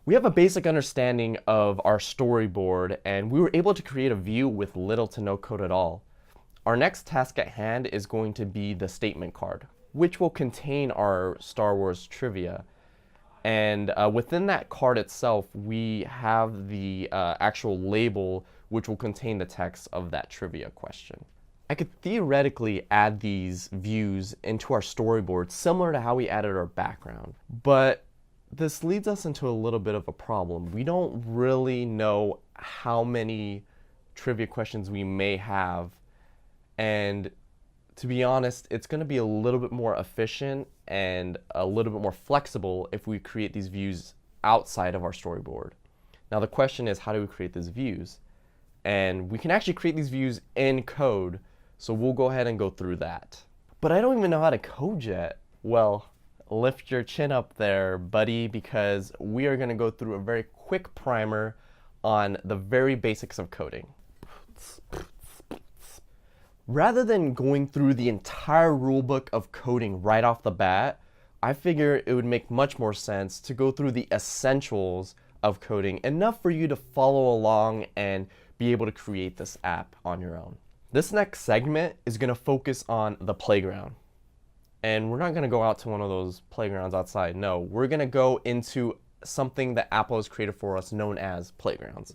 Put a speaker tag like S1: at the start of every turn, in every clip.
S1: We have a basic understanding of our storyboard, and we were able to create a view with little to no code at all. Our next task at hand is going to be the statement card, which will contain our Star Wars trivia. And within that card itself, we have the actual label, which will contain the text of that trivia question. I could theoretically add these views into our storyboard similar to how we added our background, but this leads us into a little bit of a problem. We don't really know how many trivia questions we may have, and to be honest, it's going to be a little bit more efficient and a little bit more flexible if we create these views outside of our storyboard. Now the question is, how do we create these views? And we can actually create these views in code, so we'll go ahead and go through that. But I don't even know how to code yet. Well, lift your chin up there, buddy, because we are going to go through a very quick primer on the very basics of coding. Rather than going through the entire rulebook of coding right off the bat, I figure it would make much more sense to go through the essentials of coding, enough for you to follow along and be able to create this app on your own. This next segment is going to focus on the playground. And we're not going to go out to one of those playgrounds outside. No, we're going to go into something that Apple has created for us known as playgrounds.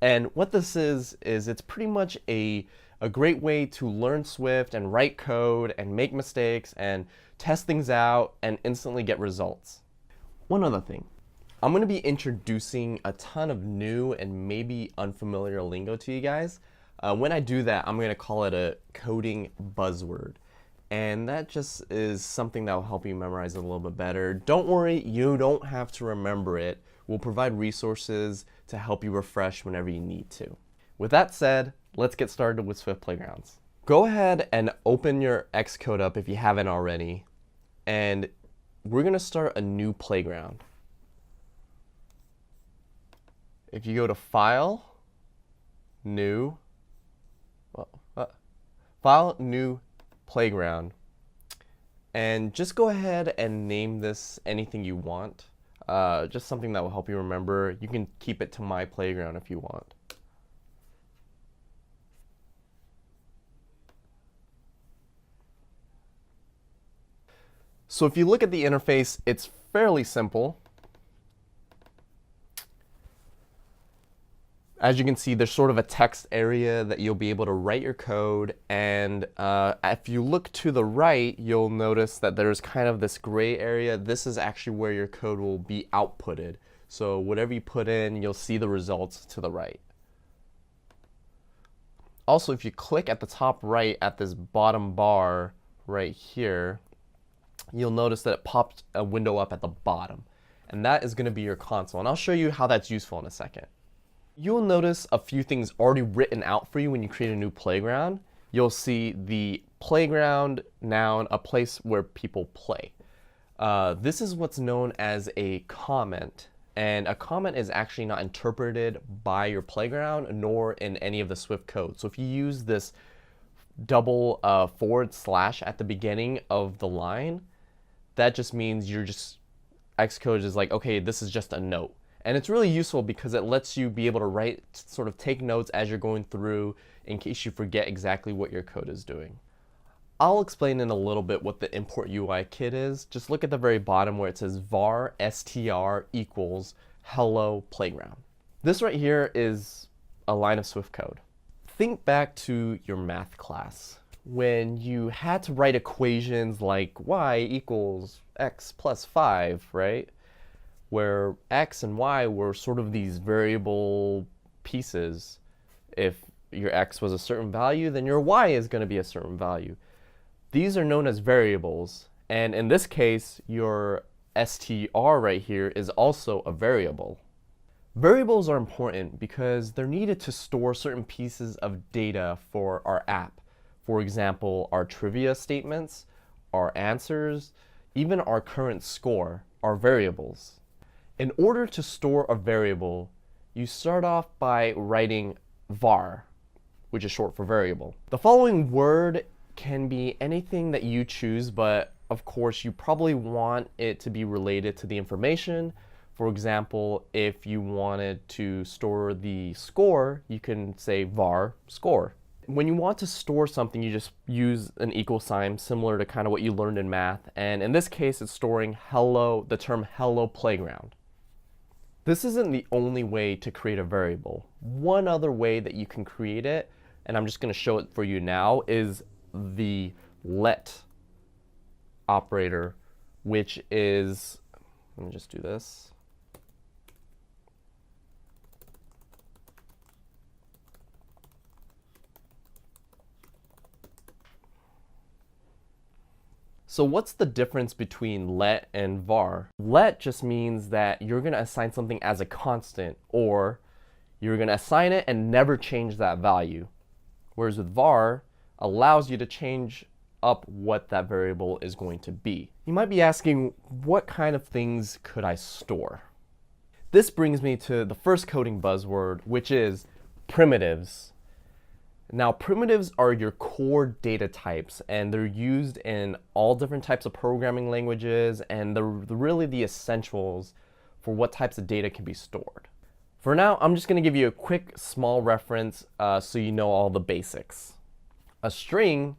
S1: And what this is it's pretty much a great way to learn Swift and write code and make mistakes and test things out and instantly get results. One other thing, I'm going to be introducing a ton of new and maybe unfamiliar lingo to you guys. When I do that, I'm going to call it a coding buzzword. And that just is something that will help you memorize it a little bit better. Don't worry, you don't have to remember it. We'll provide resources to help you refresh whenever you need to. With that said, let's get started with Swift Playgrounds. Go ahead and open your Xcode up if you haven't already, and we're going to start a new playground. If you go to File, New, File, New, Playground, and just go ahead and name this anything you want. Just something that will help you remember. You can keep it to My Playground if you want. So if you look at the interface, it's fairly simple. As you can see, there's sort of a text area that you'll be able to write your code. And if you look to the right, you'll notice that there's kind of this gray area. This is actually where your code will be outputted. So whatever you put in, you'll see the results to the right. Also, if you click at the top right at this bottom bar right here, you'll notice that it popped a window up at the bottom. And that is going to be your console. And I'll show you how that's useful in a second. You'll notice a few things already written out for you when you create a new playground. You'll see the playground noun, a place where people play. This is what's known as a comment. And a comment is actually not interpreted by your playground nor in any of the Swift code. So if you use this double / at the beginning of the line, that just means Xcode is like, okay, this is just a note. And it's really useful because it lets you be able to write, sort of take notes as you're going through in case you forget exactly what your code is doing. I'll explain in a little bit what the import UI kit is. Just look at the very bottom where it says var str equals hello playground. This right here is a line of Swift code. Think back to your math class when you had to write equations like y equals x plus 5, right? Where x and y were sort of these variable pieces. If your x was a certain value, then your y is going to be a certain value. These are known as variables, and in this case, your str right here is also a variable. Variables are important because they're needed to store certain pieces of data for our app. For example, our trivia statements, our answers, even our current score are variables. In order to store a variable, you start off by writing var, which is short for variable. The following word can be anything that you choose, but of course you probably want it to be related to the information. For example, if you wanted to store the score, you can say var score. When you want to store something, you just use an equal sign, similar to kind of what you learned in math. And in this case, it's storing hello, the term hello playground. This isn't the only way to create a variable. One other way that you can create it, and I'm just going to show it for you now, is the let operator, which is, let me just do this. So what's the difference between let and var? Let just means that you're going to assign something as a constant, or you're going to assign it and never change that value. Whereas with var, allows you to change up what that variable is going to be. You might be asking, what kind of things could I store? This brings me to the first coding buzzword, which is primitives. Now, primitives are your core data types, and they're used in all different types of programming languages, and they're really the essentials for what types of data can be stored. For now, I'm just going to give you a quick small reference so you know all the basics. A string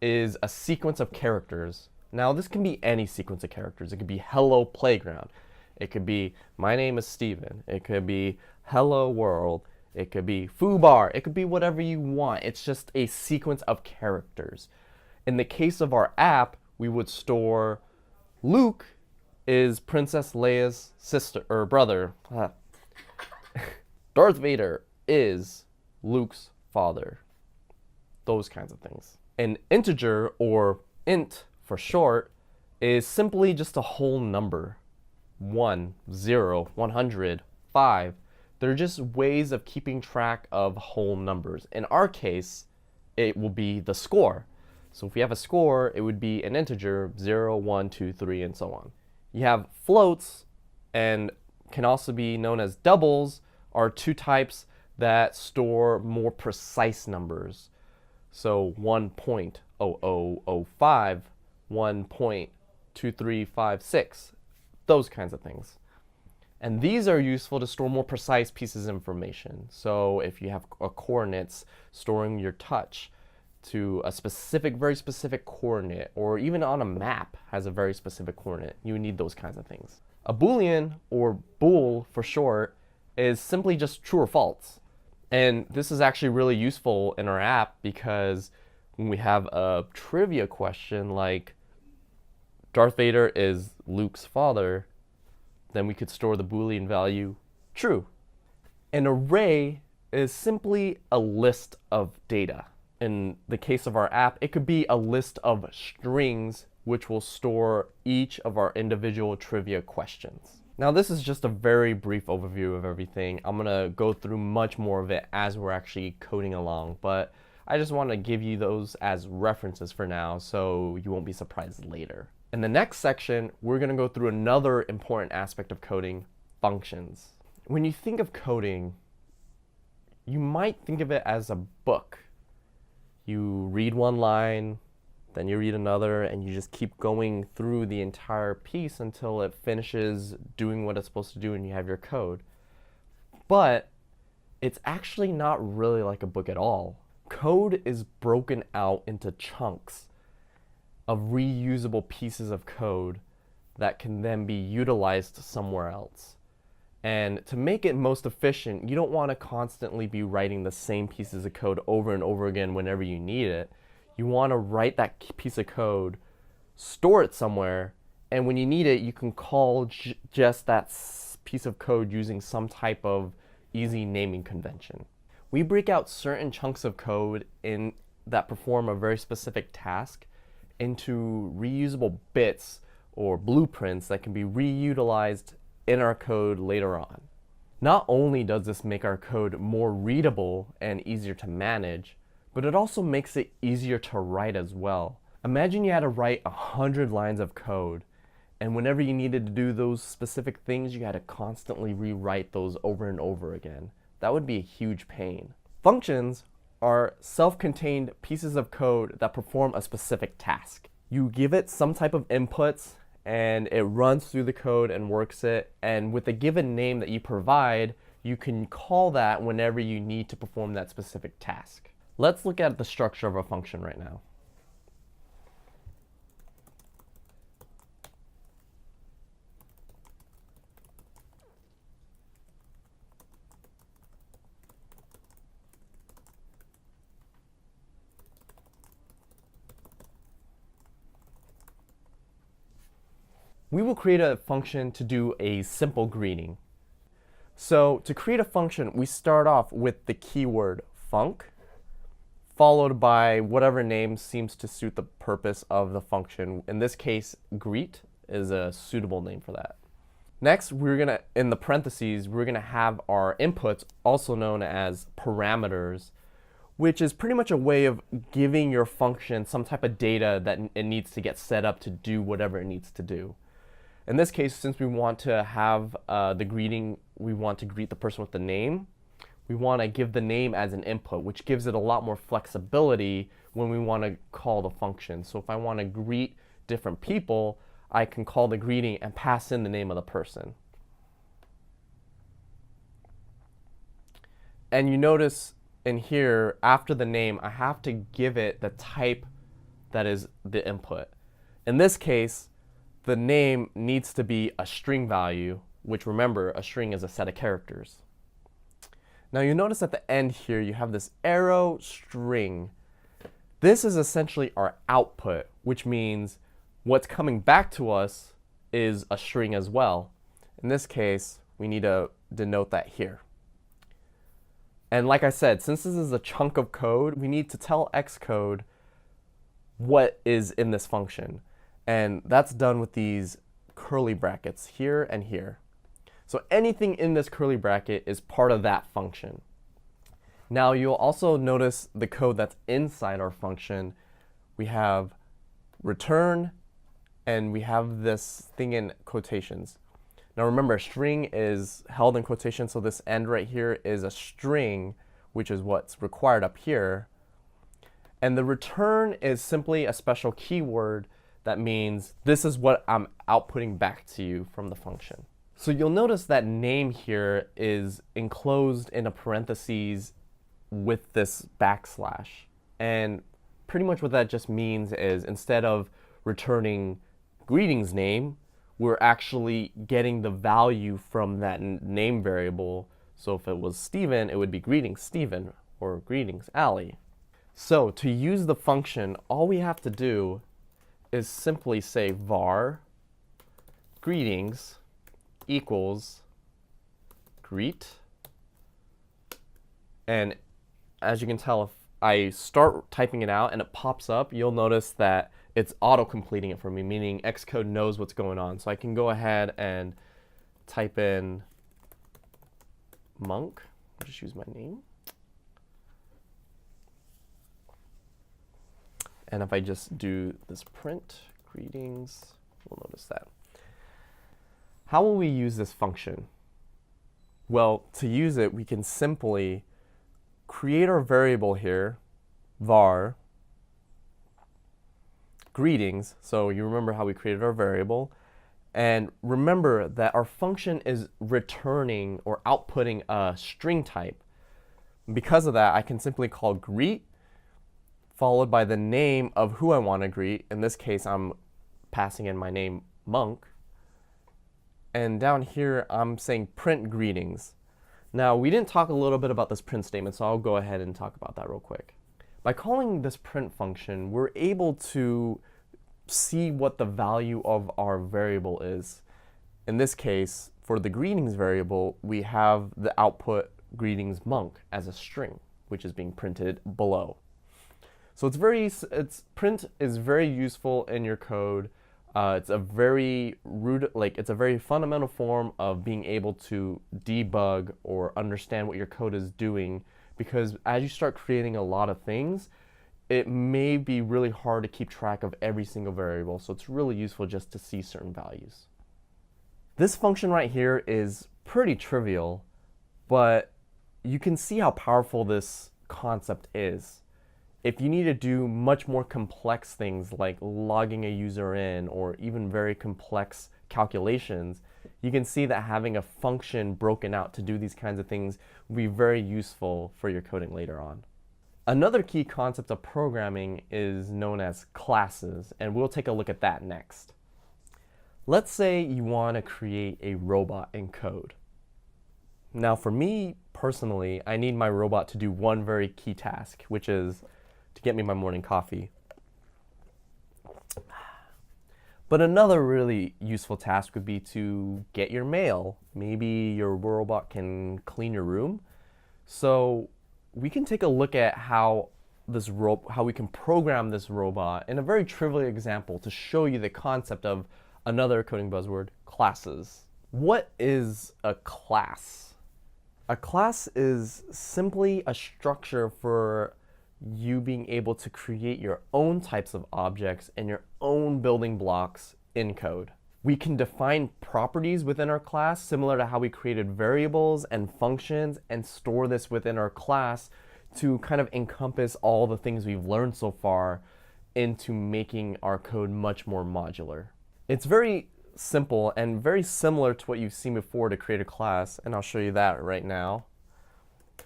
S1: is a sequence of characters. Now, this can be any sequence of characters. It could be hello playground. It could be my name is Steven. It could be hello world. It could be foo bar. It could be whatever you want. It's just a sequence of characters. In the case of our app, we would store Luke is Princess Leia's sister or brother. Darth Vader is Luke's father. Those kinds of things. An integer, or int for short, is simply just a whole number. 1, 0, 100, 5. They're just ways of keeping track of whole numbers. In our case, it will be the score. So if we have a score, it would be an integer, 0, 1, 2, 3, and so on. You have floats, and can also be known as doubles, are two types that store more precise numbers. So 1.0005, 1.2356, those kinds of things. And these are useful to store more precise pieces of information. So if you have coordinates, storing your touch to a specific, very specific coordinate, or even on a map has a very specific coordinate, you need those kinds of things. A Boolean, or bool for short, is simply just true or false. And this is actually really useful in our app because when we have a trivia question like Darth Vader is Luke's father, then we could store the Boolean value true. An array is simply a list of data. In the case of our app, it could be a list of strings which will store each of our individual trivia questions. Now, this is just a very brief overview of everything. I'm gonna go through much more of it as we're actually coding along, but I just want to give you those as references for now so you won't be surprised later. In the next section, we're going to go through another important aspect of coding, functions. When you think of coding, you might think of it as a book. You read one line, then you read another, and you just keep going through the entire piece until it finishes doing what it's supposed to do and you have your code. But it's actually not really like a book at all. Code is broken out into chunks of reusable pieces of code that can then be utilized somewhere else. And to make it most efficient, you don't want to constantly be writing the same pieces of code over and over again whenever you need it. You want to write that piece of code, store it somewhere, and when you need it, you can call just that piece of code using some type of easy naming convention. We break out certain chunks of code that perform a very specific task into reusable bits or blueprints that can be reutilized in our code later on. Not only does this make our code more readable and easier to manage, but it also makes it easier to write as well. Imagine you had to write 100 lines of code, and whenever you needed to do those specific things, you had to constantly rewrite those over and over again. That would be a huge pain. Functions are self-contained pieces of code that perform a specific task. You give it some type of inputs, and it runs through the code and works it. And with a given name that you provide, you can call that whenever you need to perform that specific task. Let's look at the structure of a function right now. We will create a function to do a simple greeting. So to create a function, we start off with the keyword func, followed by whatever name seems to suit the purpose of the function. In this case, greet is a suitable name for that. Next, in the parentheses, we're gonna have our inputs, also known as parameters, which is pretty much a way of giving your function some type of data that it needs to get set up to do whatever it needs to do. In this case, since we want to have the greeting, we want to greet the person with the name, we want to give the name as an input, which gives it a lot more flexibility when we want to call the function. So if I want to greet different people, I can call the greeting and pass in the name of the person. And you notice in here, after the name, I have to give it the type that is the input. In this case, the name needs to be a string value, which, remember, a string is a set of characters. Now you notice at the end here you have this arrow string. This is essentially our output, which means what's coming back to us is a string as well. In this case, we need to denote that here. And like I said, since this is a chunk of code, we need to tell Xcode what is in this function. And that's done with these curly brackets here and here. So anything in this curly bracket is part of that function. Now you'll also notice the code that's inside our function. We have return, and we have this thing in quotations. Now remember, a string is held in quotation, so this end right here is a string, which is what's required up here. And the return is simply a special keyword that means this is what I'm outputting back to you from the function. So you'll notice that name here is enclosed in a parentheses with this backslash. And pretty much what that just means is instead of returning greetings name, we're actually getting the value from that name variable. So if it was Stephen, it would be greetings Stephen or greetings Allie. So to use the function, all we have to do is simply say var greetings equals greet. And as you can tell, if I start typing it out and it pops up, you'll notice that it's auto-completing it for me, meaning Xcode knows what's going on. So I can go ahead and type in Monk, just use my name. And if I just do this print greetings, we'll notice that. How will we use this function? Well, to use it, we can simply create our variable here, var greetings. So you remember how we created our variable. And remember that our function is returning or outputting a string type. Because of that, I can simply call greet followed by the name of who I want to greet. In this case, I'm passing in my name, Monk. And down here, I'm saying print greetings. Now, we didn't talk a little bit about this print statement, so I'll go ahead and talk about that real quick. By calling this print function, we're able to see what the value of our variable is. In this case, for the greetings variable, we have the output greetings Monk as a string, which is being printed below. So print is very useful in your code. It's a very fundamental form of being able to debug or understand what your code is doing, because as you start creating a lot of things, it may be really hard to keep track of every single variable. So it's really useful just to see certain values. This function right here is pretty trivial, but you can see how powerful this concept is. If you need to do much more complex things like logging a user in or even very complex calculations, you can see that having a function broken out to do these kinds of things will be very useful for your coding later on. Another key concept of programming is known as classes, and we'll take a look at that next. Let's say you want to create a robot in code. Now for me personally, I need my robot to do one very key task, which is to get me my morning coffee. But another really useful task would be to get your mail. Maybe your robot can clean your room. So we can take a look at how we can program this robot in a very trivial example to show you the concept of another coding buzzword, classes. What is a class? A class is simply a structure for you being able to create your own types of objects and your own building blocks in code. We can define properties within our class similar to how we created variables and functions and store this within our class to kind of encompass all the things we've learned so far into making our code much more modular. It's very simple and very similar to what you've seen before to create a class, and I'll show you that right now.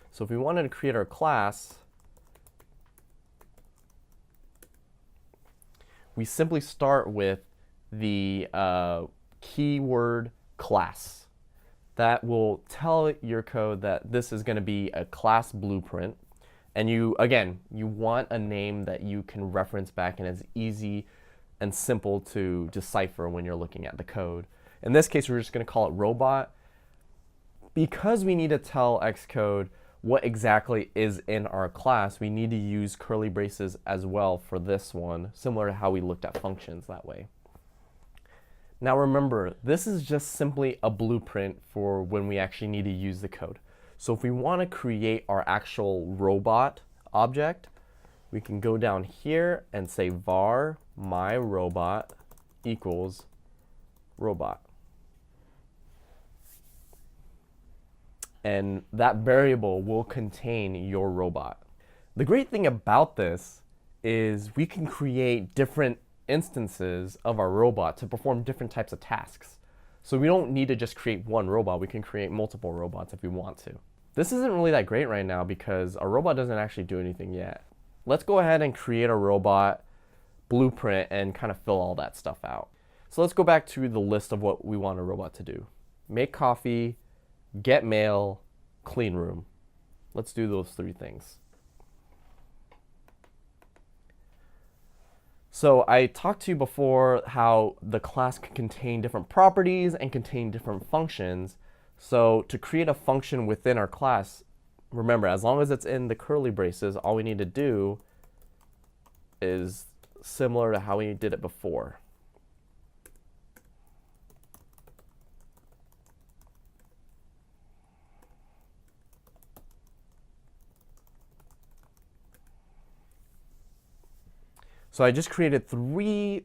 S1: So if we wanted to create our class, we simply start with the keyword class. That will tell your code that this is going to be a class blueprint. And you want a name that you can reference back and is easy and simple to decipher when you're looking at the code. In this case, we're just going to call it robot. Because we need to tell Xcode what exactly is in our class, we need to use curly braces as well for this one, similar to how we looked at functions that way. Now remember, this is just simply a blueprint for when we actually need to use the code. So if we want to create our actual robot object, we can go down here and say var my robot equals robot. And that variable will contain your robot. The great thing about this is we can create different instances of our robot to perform different types of tasks. So we don't need to just create one robot, we can create multiple robots if we want to. This isn't really that great right now because our robot doesn't actually do anything yet. Let's go ahead and create a robot blueprint and kind of fill all that stuff out. So let's go back to the list of what we want a robot to do. Make coffee, get mail, clean room. Let's do those three things. So I talked to you before how the class can contain different properties and contain different functions. So to create a function within our class, remember, as long as it's in the curly braces, all we need to do is similar to how we did it before. So I just created three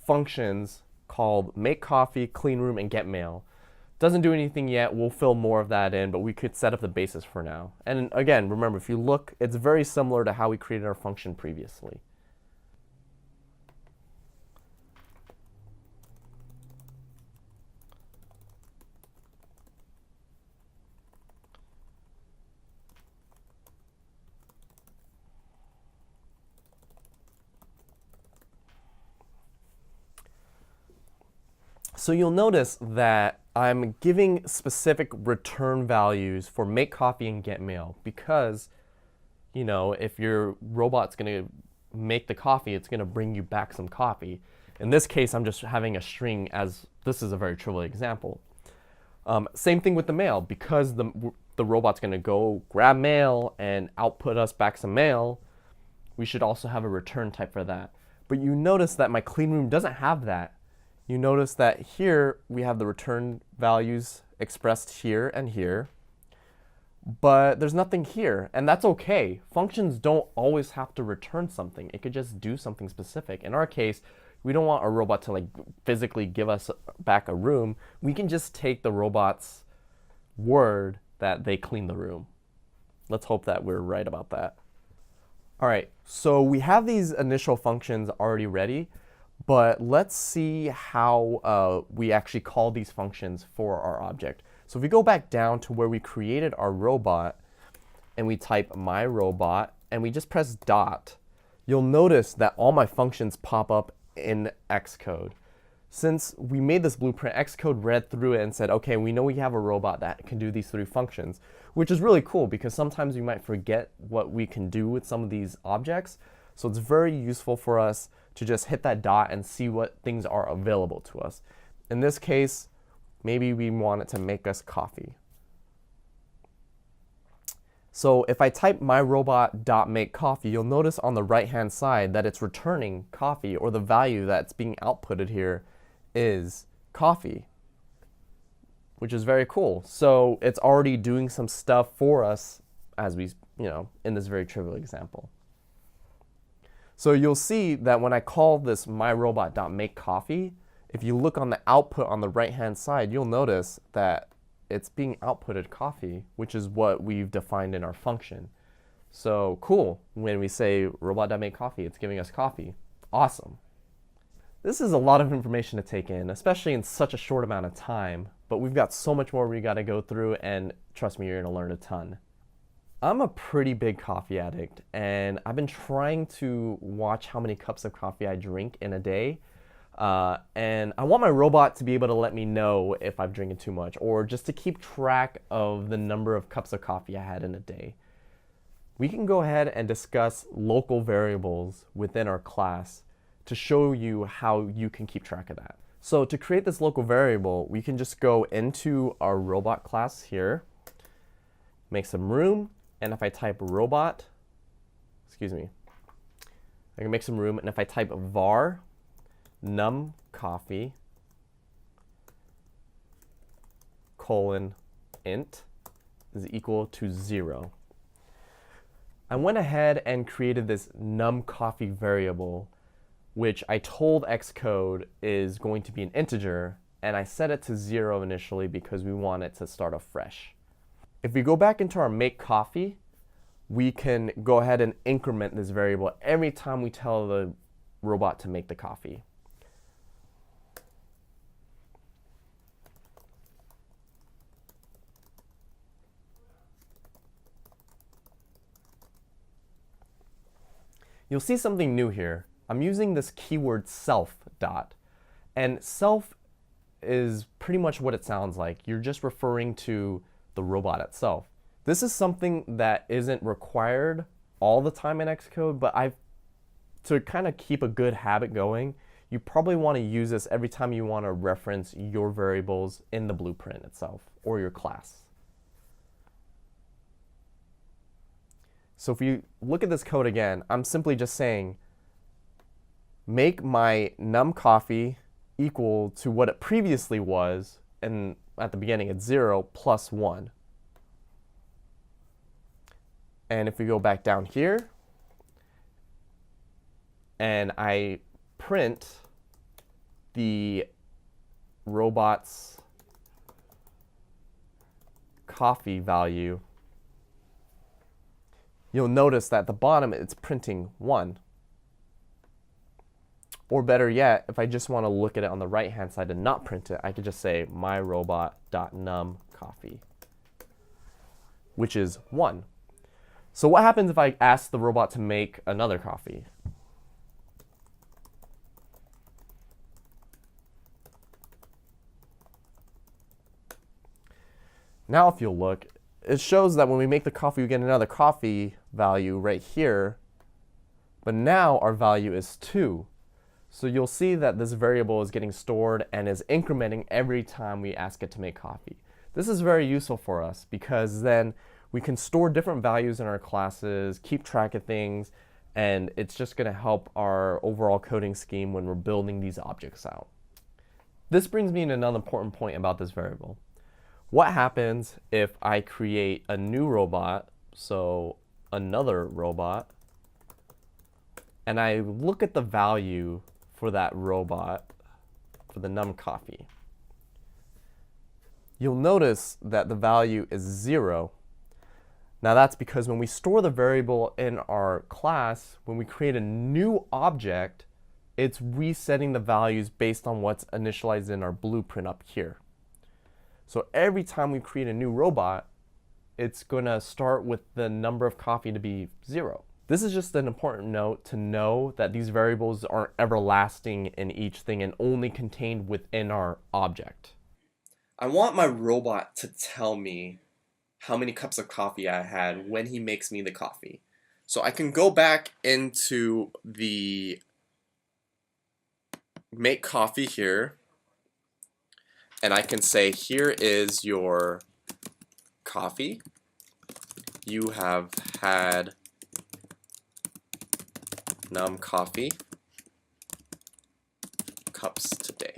S1: functions called make coffee, clean room, and get mail. Doesn't do anything yet. We'll fill more of that in, but we could set up the basis for now. And again, remember, if you look, it's very similar to how we created our function previously. So you'll notice that I'm giving specific return values for make coffee and get mail because, you know, if your robot's going to make the coffee, it's going to bring you back some coffee. In this case, I'm just having a string as this is a very trivial example. Same thing with the mail. Because the robot's going to go grab mail and output us back some mail, we should also have a return type for that. But you notice that my clean room doesn't have that. You notice that here we have the return values expressed here and here, but there's nothing here, and that's okay. Functions don't always have to return something. It could just do something specific. In our case, we don't want a robot to like physically give us back a room. We can just take the robot's word that they clean the room. Let's hope that we're right about that. All right, so we have these initial functions already ready, but let's see how we actually call these functions for our object. So if we go back down to where we created our robot and we type my robot and we just press dot, you'll notice that all my functions pop up in Xcode. Since we made this blueprint, Xcode read through it and said, okay, we know we have a robot that can do these 3 functions, which is really cool because sometimes we might forget what we can do with some of these objects. So it's very useful for us to just hit that dot and see what things are available to us. In this case, maybe we want it to make us coffee. So if I type my robot.makeCoffee, you'll notice on the right-hand side that it's returning coffee, or the value that's being outputted here is coffee, which is very cool. So it's already doing some stuff for us as we, in this very trivial example. So you'll see that when I call this myrobot.makeCoffee, if you look on the output on the right-hand side, you'll notice that it's being outputted coffee, which is what we've defined in our function. So cool, when we say robot.makeCoffee, it's giving us coffee. Awesome. This is a lot of information to take in, especially in such a short amount of time, but we've got so much more we got to go through, and trust me, you're going to learn a ton. I'm a pretty big coffee addict, and I've been trying to watch how many cups of coffee I drink in a day. And I want my robot to be able to let me know if I'm drinking too much, or just to keep track of the number of cups of coffee I had in a day. We can go ahead and discuss local variables within our class to show you how you can keep track of that. So to create this local variable, we can just go into our robot class here, make some room, and if I type robot, I can make some room, and if I type var num coffee :int is equal to 0. I went ahead and created this num coffee variable, which I told Xcode is going to be an integer, and I set it to 0 initially because we want it to start off fresh. If we go back into our make coffee, we can go ahead and increment this variable every time we tell the robot to make the coffee. You'll see something new here. I'm using this keyword self dot, and self is pretty much what it sounds like. You're just referring to the robot itself. This is something that isn't required all the time in Xcode, but to kind of keep a good habit going, you probably want to use this every time you want to reference your variables in the blueprint itself or your class. So if you look at this code again, I'm simply just saying, make my num coffee equal to what it previously was, and at the beginning it's 0 plus 1. And if we go back down here, and I print the robot's coffee value, you'll notice that at the bottom it's printing 1. Or better yet, if I just want to look at it on the right-hand side and not print it, I could just say myrobot.numCoffee, which is 1. So what happens if I ask the robot to make another coffee? Now if you'll look, it shows that when we make the coffee, we get another coffee value right here. But now our value is 2. So you'll see that this variable is getting stored and is incrementing every time we ask it to make coffee. This is very useful for us because then we can store different values in our classes, keep track of things, and it's just going to help our overall coding scheme when we're building these objects out. This brings me to another important point about this variable. What happens if I create a new robot, so another robot, and I look at the value for that robot, for the num coffee? You'll notice that the value is 0. Now that's because when we store the variable in our class, when we create a new object, it's resetting the values based on what's initialized in our blueprint up here. So every time we create a new robot, it's going to start with the number of coffee to be 0. This is just an important note to know that these variables aren't everlasting in each thing and only contained within our object. I want my robot to tell me how many cups of coffee I had when he makes me the coffee. So I can go back into the make coffee here, and I can say, here is your coffee. You have had coffee cups today.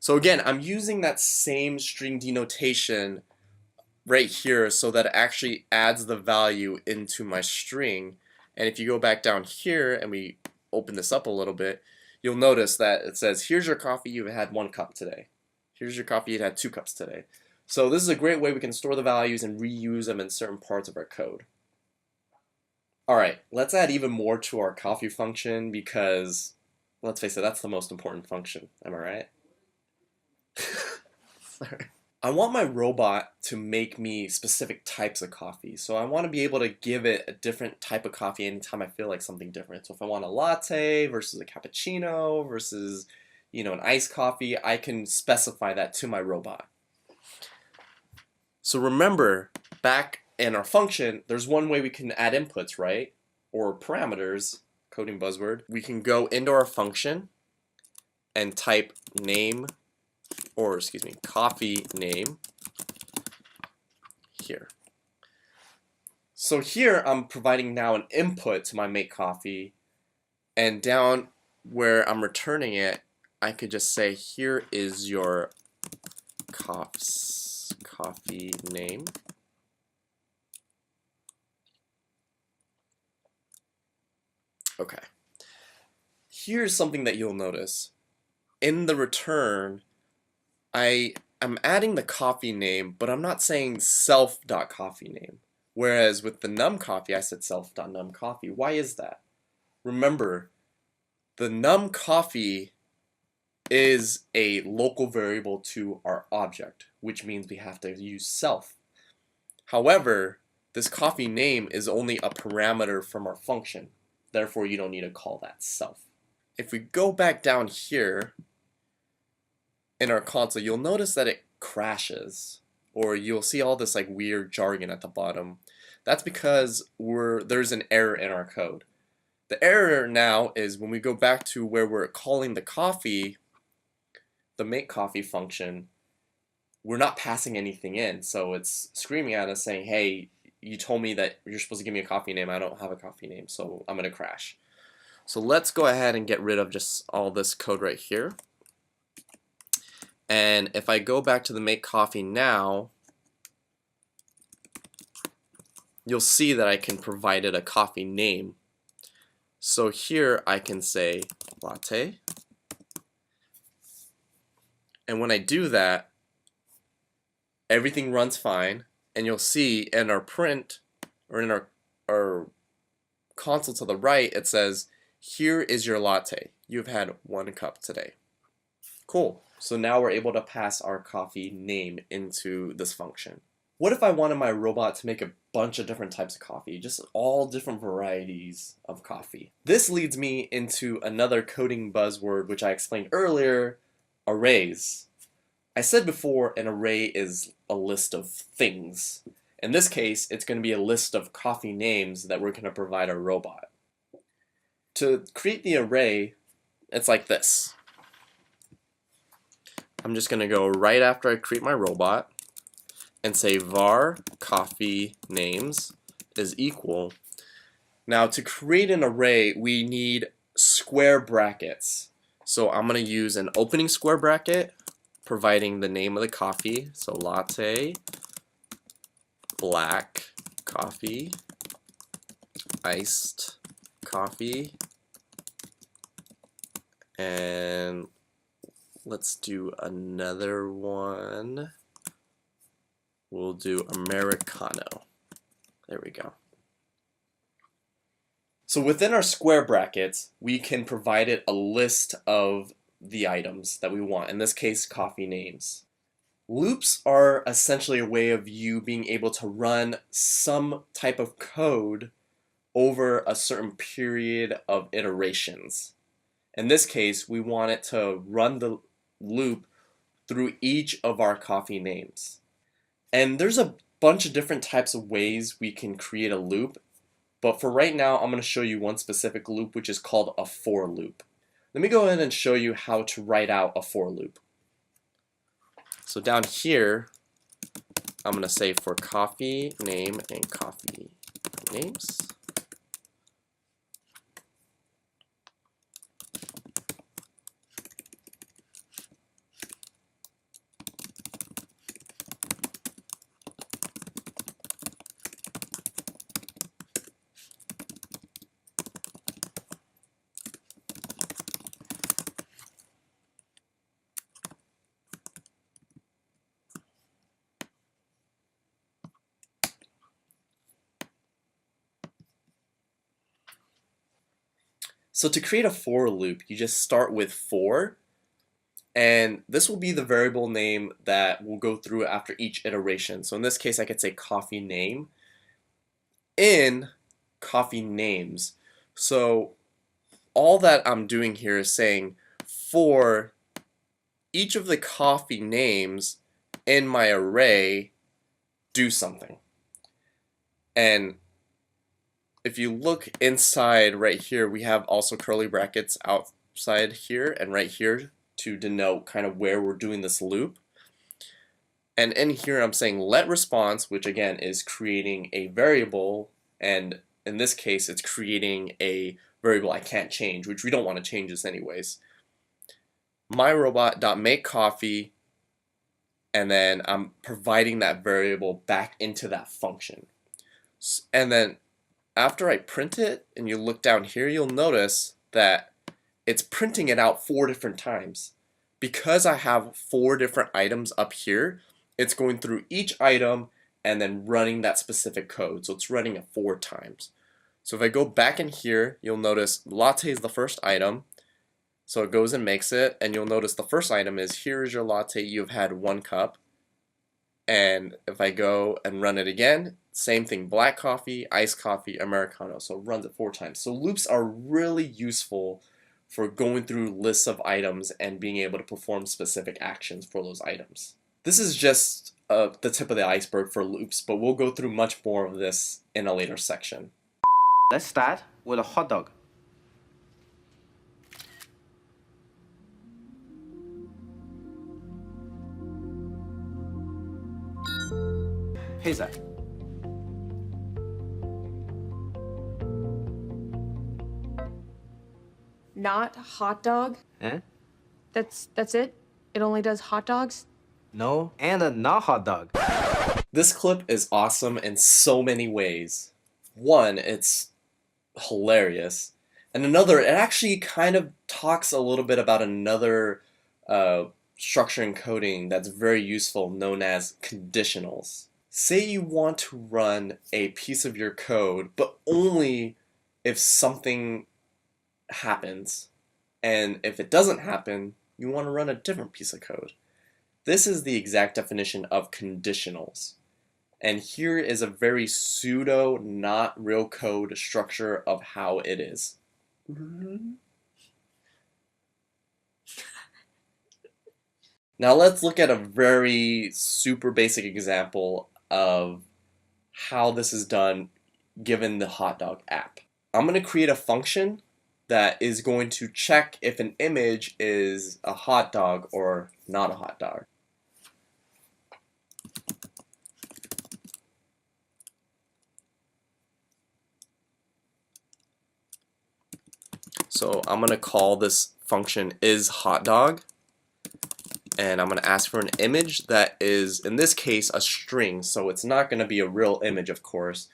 S1: So again, I'm using that same string denotation right here so that it actually adds the value into my string. And if you go back down here and we open this up a little bit, you'll notice that it says, here's your coffee, you've had 1 cup today. Here's your coffee, you had 2 cups today. So this is a great way we can store the values and reuse them in certain parts of our code. Alright, let's add even more to our coffee function because, let's face it, that's the most important function. Am I right? Sorry. I want my robot to make me specific types of coffee. So I want to be able to give it a different type of coffee anytime I feel like something different. So if I want a latte versus a cappuccino versus, an iced coffee, I can specify that to my robot. So remember, back in our function, there's one way we can add inputs, right? Or parameters, coding buzzword. We can go into our function and type coffee name here. So here I'm providing now an input to my make coffee, and down where I'm returning it, I could just say, here is your coffee name. Okay. Here's something that you'll notice. In the return, I'm adding the coffee name, but I'm not saying self.coffeename. Whereas with the num coffee, I said self.numCoffee. Why is that? Remember, the num coffee is a local variable to our object, which means we have to use self. However, this coffee name is only a parameter from our function. Therefore, you don't need to call that self. If we go back down here in our console, you'll notice that it crashes, or you'll see all this like weird jargon at the bottom. That's because there's an error in our code. The error now is when we go back to where we're calling the make coffee function, we're not passing anything in, so it's screaming at us saying, hey, you told me that you're supposed to give me a coffee name, I don't have a coffee name, so I'm gonna crash. So let's go ahead and get rid of just all this code right here. And if I go back to the make coffee now, you'll see that I can provide it a coffee name. So here I can say latte. And when I do that, everything runs fine. And you'll see in our print, or in our console to the right, it says, here is your latte. You've had 1 cup today. Cool. So now we're able to pass our coffee name into this function. What if I wanted my robot to make a bunch of different types of coffee, just all different varieties of coffee? This leads me into another coding buzzword which I explained earlier, arrays. I said before an array is a list of things. In this case, it's going to be a list of coffee names that we're going to provide our robot. To create the array, it's like this. I'm just going to go right after I create my robot and say var coffee names is equal. Now to create an array, we need square brackets. So I'm going to use an opening square bracket providing the name of the coffee. So latte, black coffee, iced coffee, and let's do another one. We'll do Americano. There we go. So within our square brackets, we can provide it a list of the items that we want, in this case, coffee names. Loops are essentially a way of you being able to run some type of code over a certain period of iterations. In this case, we want it to run the loop through each of our coffee names. And there's a bunch of different types of ways we can create a loop, but for right now, I'm going to show you one specific loop, which is called a for loop. Let me go ahead and show you how to write out a for loop. So down here, I'm going to say for coffee name and coffee names. So to create a for loop, you just start with for, and this will be the variable name that will go through after each iteration. So in this case, I could say coffee name in coffee names. So all that I'm doing here is saying for each of the coffee names in my array, do something. And if you look inside right here, we have also curly brackets outside here and right here to denote kind of where we're doing this loop. And in here I'm saying let response, which again is creating a variable, and in this case it's creating a variable I can't change, which we don't want to change this anyways. MyRobot.makeCoffee, and then I'm providing that variable back into that function. And then after I print it and you look down here, you'll notice that it's printing it out 4 different times. Because I have 4 different items up here, it's going through each item and then running that specific code. So it's running it 4 times. So if I go back in here, you'll notice latte is the first item. So it goes and makes it, and you'll notice the first item is here is your latte, you've had 1 cup. And if I go and run it again, same thing, black coffee, iced coffee, Americano. So it runs it 4 times. So loops are really useful for going through lists of items and being able to perform specific actions for those items. This is just the tip of the iceberg for loops, but we'll go through much more of this in a later section.
S2: Let's start with a hot dog. Pizza.
S3: Not hot dog?
S2: Eh?
S3: That's it? It only does hot dogs?
S2: No, and a not hot dog.
S1: This clip is awesome in so many ways. One, it's hilarious. And another, it actually kind of talks a little bit about another structure and coding that's very useful, known as conditionals. Say you want to run a piece of your code, but only if something happens. And if it doesn't happen, you want to run a different piece of code. This is the exact definition of conditionals. And here is a very pseudo, not real code structure of how it is. Now let's look at a very super basic example of how this is done given the hot dog app. I'm going to create a function that is going to check if an image is a hot dog or not a hot dog. So I'm going to call this function isHotDog, and I'm going to ask for an image that is, in this case, a string. So it's not going to be a real image, of course.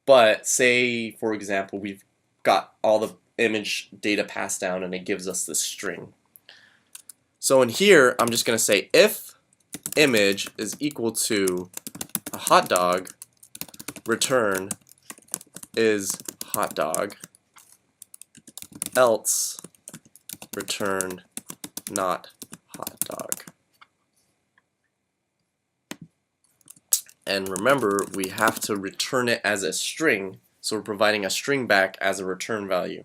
S1: But say, for example, we've got all the image data passed down and it gives us this string. So in here, I'm just going to say if image is equal to a hot dog, return is hot dog, else return not hot dog. And remember, we have to return it as a string, so we're providing a string back as a return value.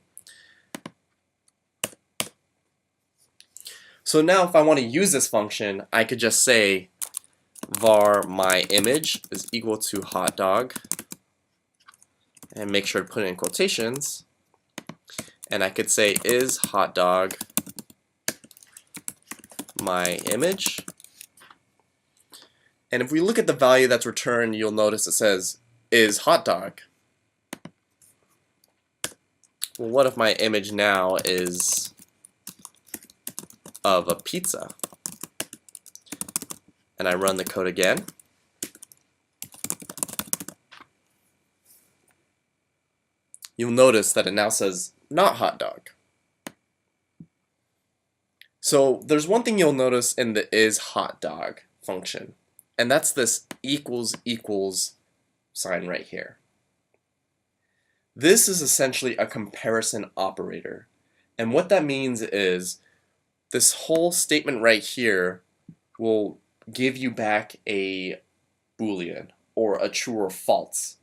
S1: So now if I want to use this function, I could just say var my image is equal to hot dog, and make sure to put it in quotations, and I could say is hot dog my image. And if we look at the value that's returned, you'll notice it says is hot dog. Well, what if my image now is of a pizza? And I run the code again. You'll notice that it now says not hot dog. So there's one thing you'll notice in the is hot dog function, and that's this equals equals sign right here. This is essentially a comparison operator, and what that means is this whole statement right here will give you back a Boolean or a true or false.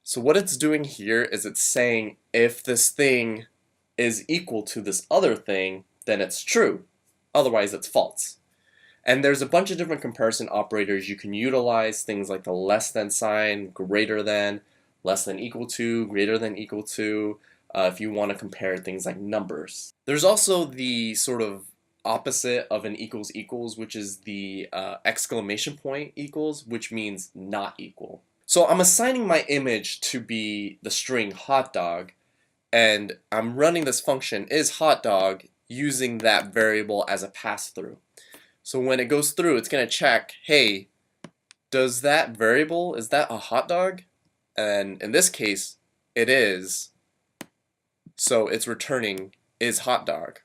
S1: So what it's doing here is it's saying if this thing is equal to this other thing, then it's true, otherwise it's false. And there's a bunch of different comparison operators you can utilize, things like the less than sign, greater than, less than equal to, greater than equal to, if you want to compare things like numbers. There's also the sort of opposite of an equals equals, which is the exclamation point equals, which means not equal. So I'm assigning my image to be the string hot dog, and I'm running this function is hot dog using that variable as a pass-through. So when it goes through, it's going to check, hey, does that variable, is that a hot dog? And in this case, it is. So it's returning is hot dog.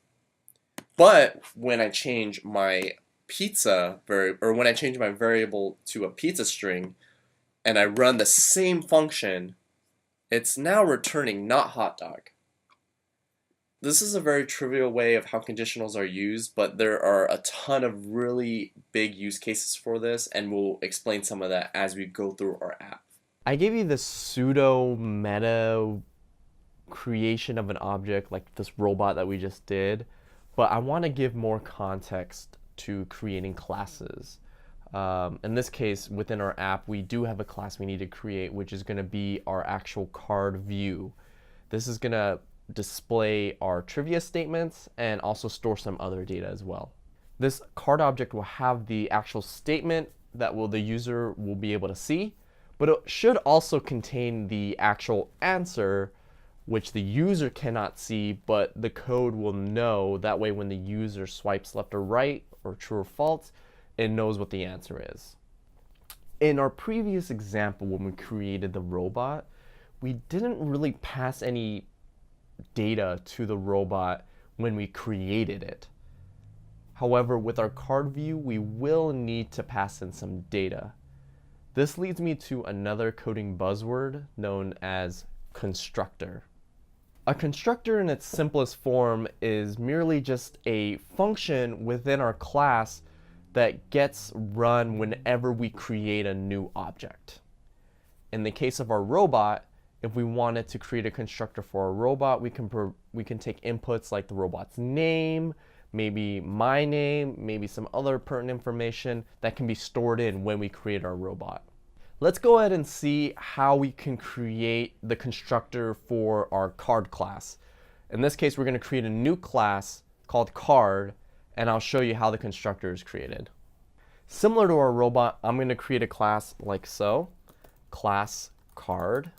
S1: But when I change my when I change my variable to a pizza string, and I run the same function, it's now returning not hot dog. This is a very trivial way of how conditionals are used, but there are a ton of really big use cases for this, and we'll explain some of that as we go through our app. I gave you this pseudo meta creation of an object like this robot that we just did, but I want to give more context to creating classes. In this case, within our app, we do have a class we need to create, which is going to be our actual card view. This is going to display our trivia statements and also store some other data as well. This card object will have the actual statement that the user will be able to see, but it should also contain the actual answer, which the user cannot see, but the code will know. That way when the user swipes left or right or true or false, it knows what the answer is. In our previous example, when we created the robot, we didn't really pass any data to the robot when we created it. However, with our card view, we will need to pass in some data. This leads me to another coding buzzword known as constructor. A constructor in its simplest form is merely just a function within our class that gets run whenever we create a new object. In the case of our robot, if we wanted to create a constructor for our robot, we can take inputs like the robot's name, maybe my name, maybe some other pertinent information that can be stored in when we create our robot. Let's go ahead and see how we can create the constructor for our card class. In this case, we're going to create a new class called card, and I'll show you how the constructor is created. Similar to our robot, I'm going to create a class like so, class card.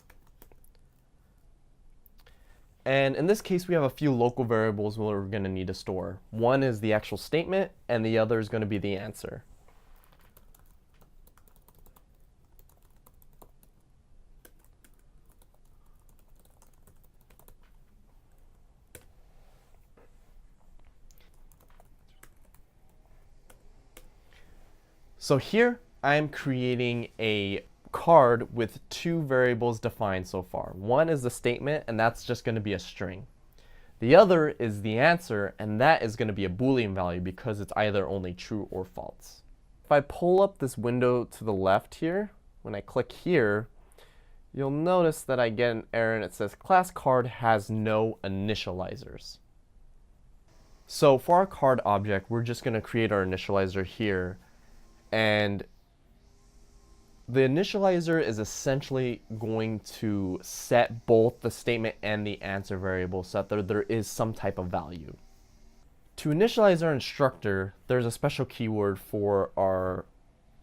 S1: And in this case, we have a few local variables we're going to need to store. One is the actual statement, and the other is going to be the answer. So here I'm creating a card with two variables defined so far. One is the statement, and that's just going to be a string. The other is the answer, and that is going to be a Boolean value because it's either only true or false. If I pull up this window to the left here, when I click here, you'll notice that I get an error and it says class card has no initializers. So for our card object, we're just going to create our initializer here, and the initializer is essentially going to set both the statement and the answer variable so that there is some type of value. To initialize our instructor, there's a special keyword for our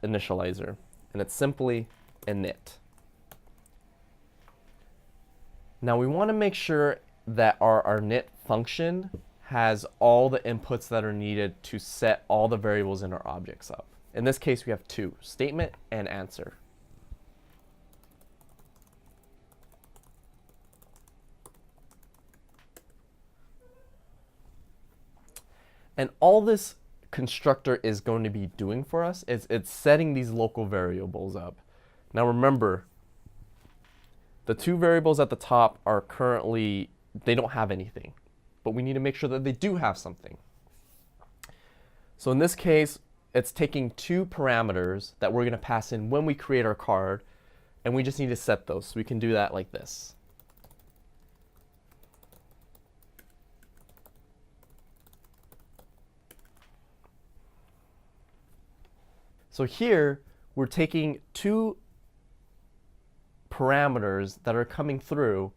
S1: initializer, and it's simply init. Now we want to make sure that our init function has all the inputs that are needed to set all the variables in our objects up. In this case, we have two, statement and answer. And all this constructor is going to be doing for us is it's setting these local variables up. Now remember, the two variables at the top are currently, they don't have anything, but we need to make sure that they do have something. So in this case, it's taking two parameters that we're going to pass in when we create our card, and we just need to set those. So we can do that like this. So here, we're taking two parameters that are coming through,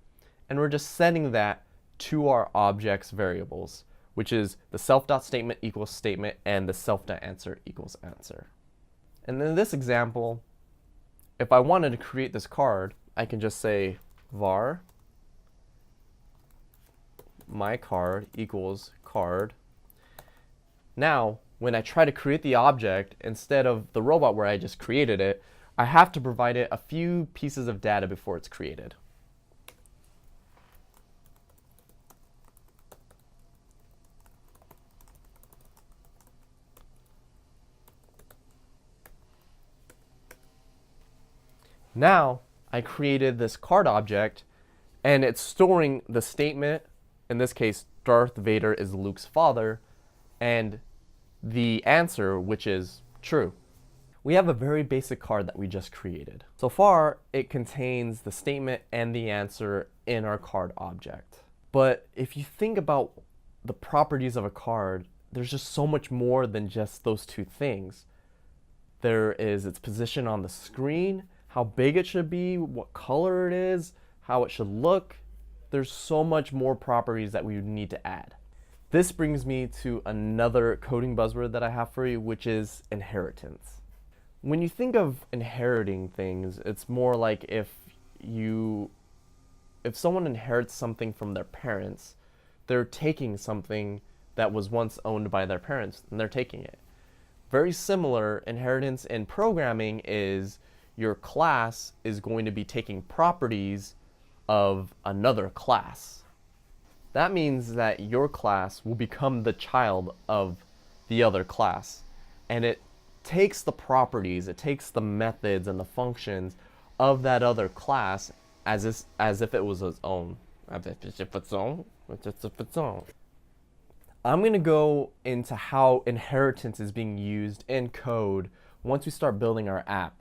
S1: and we're just setting that to our object's variables, which is the self.statement equals statement and the self.answer equals answer. And in this example, if I wanted to create this card, I can just say var my card equals card. Now, when I try to create the object, instead of the robot where I just created it, I have to provide it a few pieces of data before it's created. Now, I created this card object, and it's storing the statement, in this case, Darth Vader is Luke's father, and the answer, which is true. We have a very basic card that we just created. So far, it contains the statement and the answer in our card object. But if you think about the properties of a card, there's just so much more than just those two things. There is its position on the screen, how big it should be, what color it is, how it should look. There's so much more properties that we would need to add. This brings me to another coding buzzword that I have for you, which is inheritance. When you think of inheriting things, it's more like if someone inherits something from their parents, they're taking something that was once owned by their parents and they're taking it. Very similar, inheritance in programming is your class is going to be taking properties of another class. That means that your class will become the child of the other class, and it takes the properties, it takes the methods and the functions of that other class as if it was its own. I'm going to go into how inheritance is being used in code once we start building our app.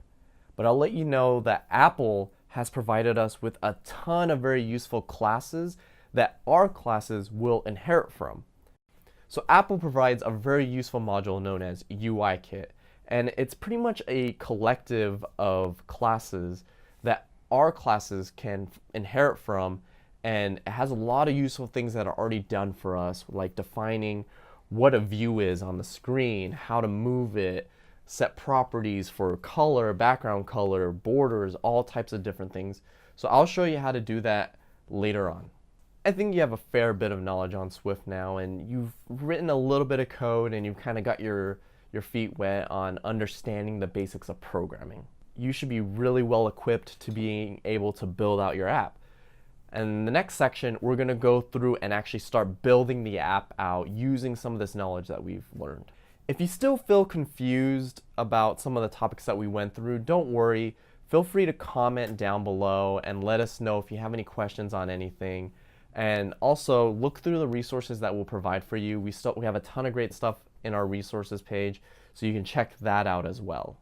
S1: But I'll let you know that Apple has provided us with a ton of very useful classes that our classes will inherit from. So Apple provides a very useful module known as UIKit, and it's pretty much a collective of classes that our classes can inherit from, and it has a lot of useful things that are already done for us, like defining what a view is on the screen, how to move it, set properties for color, background color, borders, all types of different things. So I'll show you how to do that later on. I think you have a fair bit of knowledge on Swift now, and you've written a little bit of code and you've kind of got your feet wet on understanding the basics of programming. You should be really well equipped to being able to build out your app. And in the next section, we're going to go through and actually start building the app out using some of this knowledge that we've learned. If you still feel confused about some of the topics that we went through, don't worry. feel free to comment down below and let us know if you have any questions on anything. And also look through the resources that we'll provide for you. We have a ton of great stuff in our resources page, so you can check that out as well.